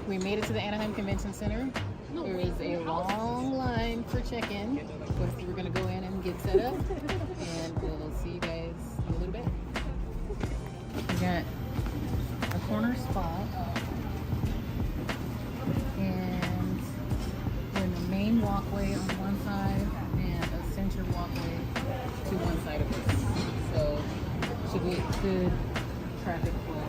We made it to the Anaheim Convention Center. There is a long line for check-in. Of course, we're gonna go in and get set up, and we'll see you guys in a little bit. We got a corner spot, and we're in the main walkway on one side and a center walkway to one side of us. So should be good traffic flow.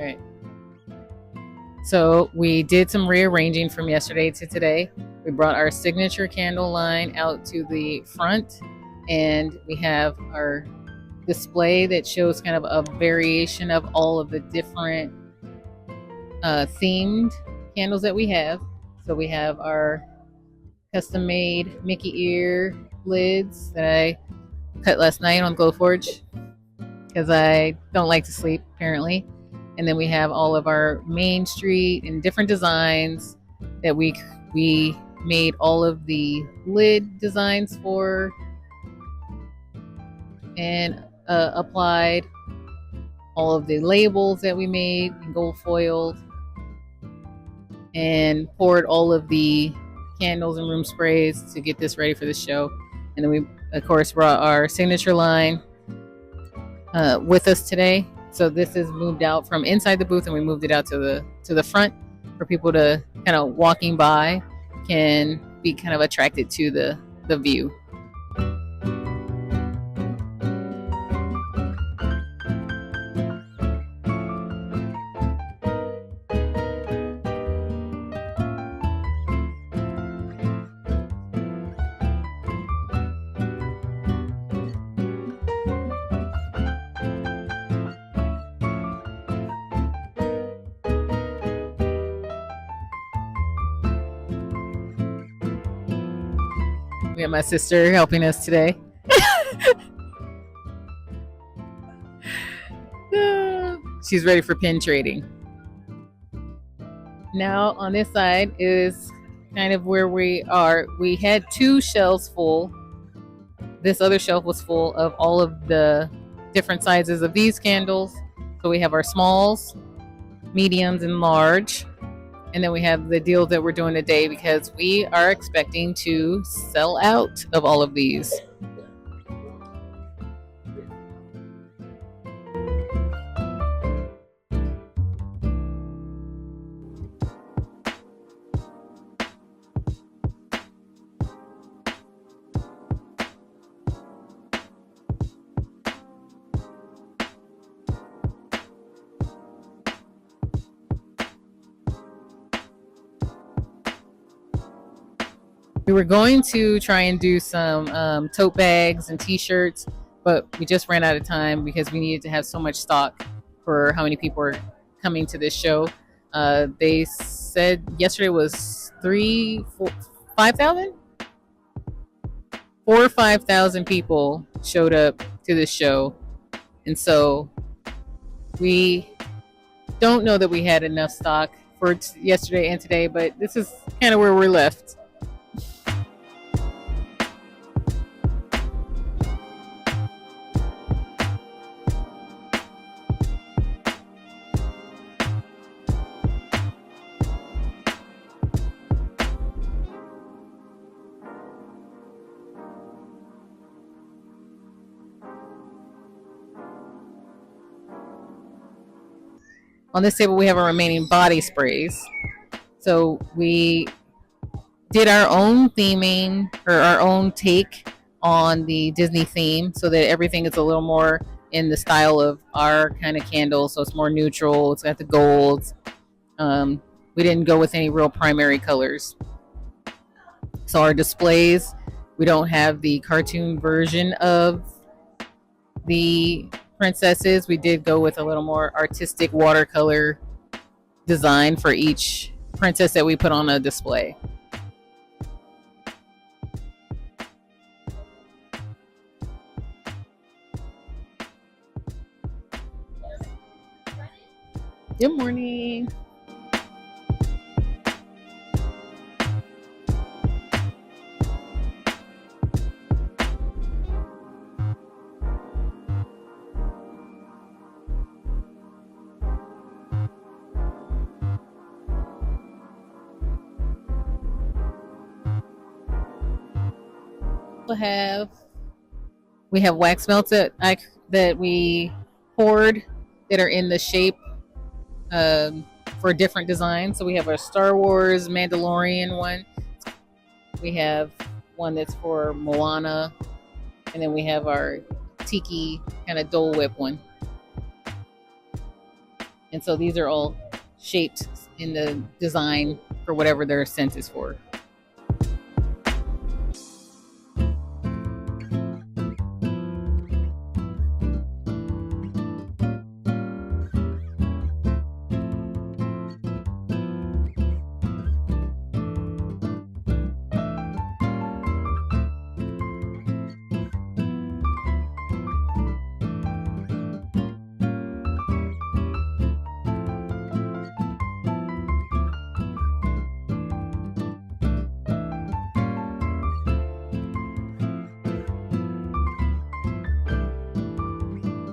right. So we did some rearranging from yesterday to today. We brought our signature candle line out to the front, and we have our display that shows kind of a variation of all of the different themed candles that we have. So we have our custom made Mickey ear lids that I cut last night on Glowforge because I don't like to sleep apparently. And then we have all of our Main Street and different designs that we made all of the lid designs for and applied all of the labels that we made in gold foiled and poured all of the candles and room sprays to get this ready for the show. And then we of course brought our signature line with us today. So this is moved out from inside the booth and we moved it out to the front for people to kind of walking by can be kind of attracted to the view. We got my sister helping us today. She's ready for pin trading. Now on this side is kind of where we are. We had 2 shelves full. This other shelf was full of all of the different sizes of these candles. So we have our smalls, mediums, and large. And then we have the deals that we're doing today because we are expecting to sell out of all of these. We were going to try and do some tote bags and t-shirts, but we just ran out of time because we needed to have so much stock for how many people are coming to this show. They said yesterday was 5,000? 4,000 or 5,000 people showed up to this show. And so we don't know that we had enough stock for yesterday and today, but this is kind of where we're left. On this table, we have our remaining body sprays. So we did our own theming or our own take on the Disney theme so that everything is a little more in the style of our kind of candle. So it's more neutral. It's got the golds. We didn't go with any real primary colors. So our displays, we don't have the cartoon version of the princesses. We did go with a little more artistic watercolor design for each princess that we put on a display. Good morning. We have wax melts that we poured that are in the shape for different designs. So we have our Star Wars Mandalorian one. We have one that's for Moana, and then we have our Tiki kind of Dole Whip one. And so these are all shaped in the design for whatever their scent is for.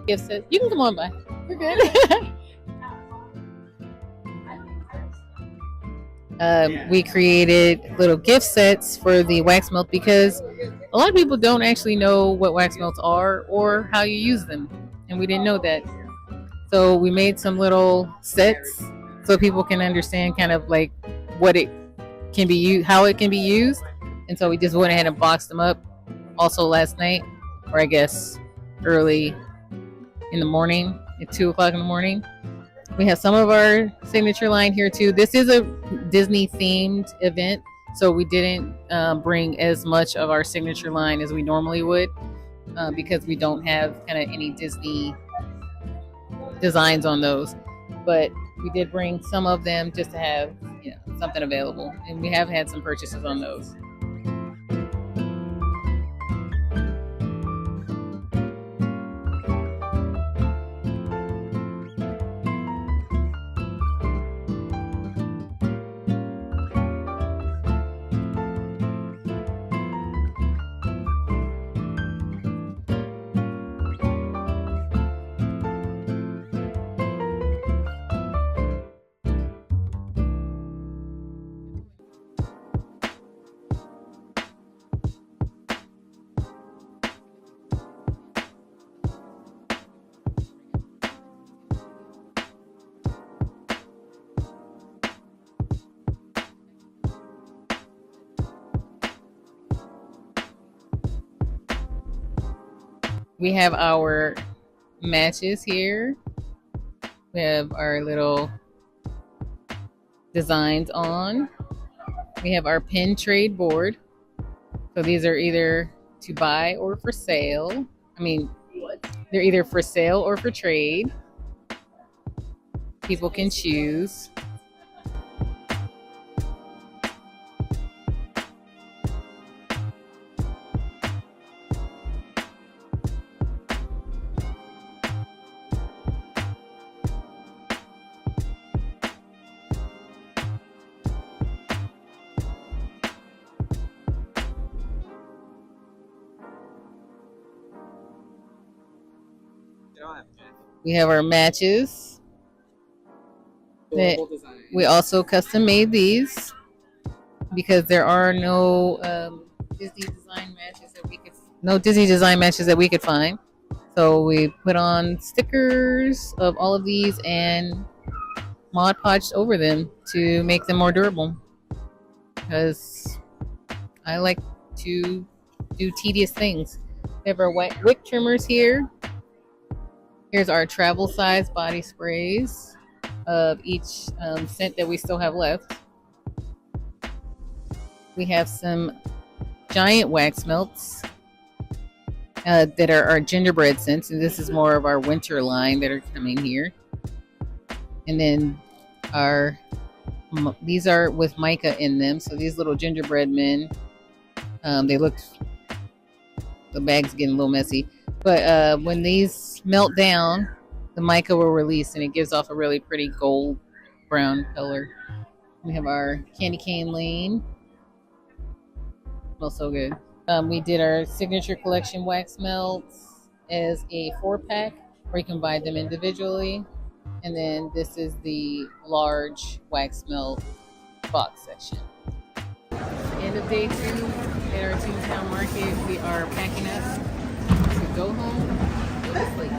Gift set. You can come on by. We're good. We created little gift sets for the wax melt because a lot of people don't actually know what wax melts are or how you use them, and we didn't know that. So we made some little sets so people can understand kind of like what it can be used, how it can be used, and so we just went ahead and boxed them up. Also last night, or I guess early in the morning, at 2 o'clock in the morning. We have some of our signature line here too. This is a Disney themed event, so we didn't bring as much of our signature line as we normally would because we don't have kind of any Disney designs on those. But we did bring some of them just to have something available, and we have had some purchases on those. We have our matches here. We have our little designs on. We have our pin trade board. So these are either to buy or for sale. I mean, they're either for sale or for trade. People can choose. We have our matches. We also custom made these because there are no Disney design matches that we could find. So we put on stickers of all of these and Mod Podged over them to make them more durable. Because I like to do tedious things. We have our wick trimmers here. Here's our travel size body sprays of each scent that we still have left. We have some giant wax melts that are our gingerbread scents, and this is more of our winter line that are coming here. And then these are with mica in them, so these little gingerbread men, the bag's getting a little messy, but when these melt down, the mica will release and it gives off a really pretty gold brown color. We have our candy cane lane. Smells so good. We did our signature collection wax melts as a 4-pack, or you can buy them individually. And then this is the large wax melt box section. End of day 2 at our Toontown Market. We are packing up to go home. Go to sleep.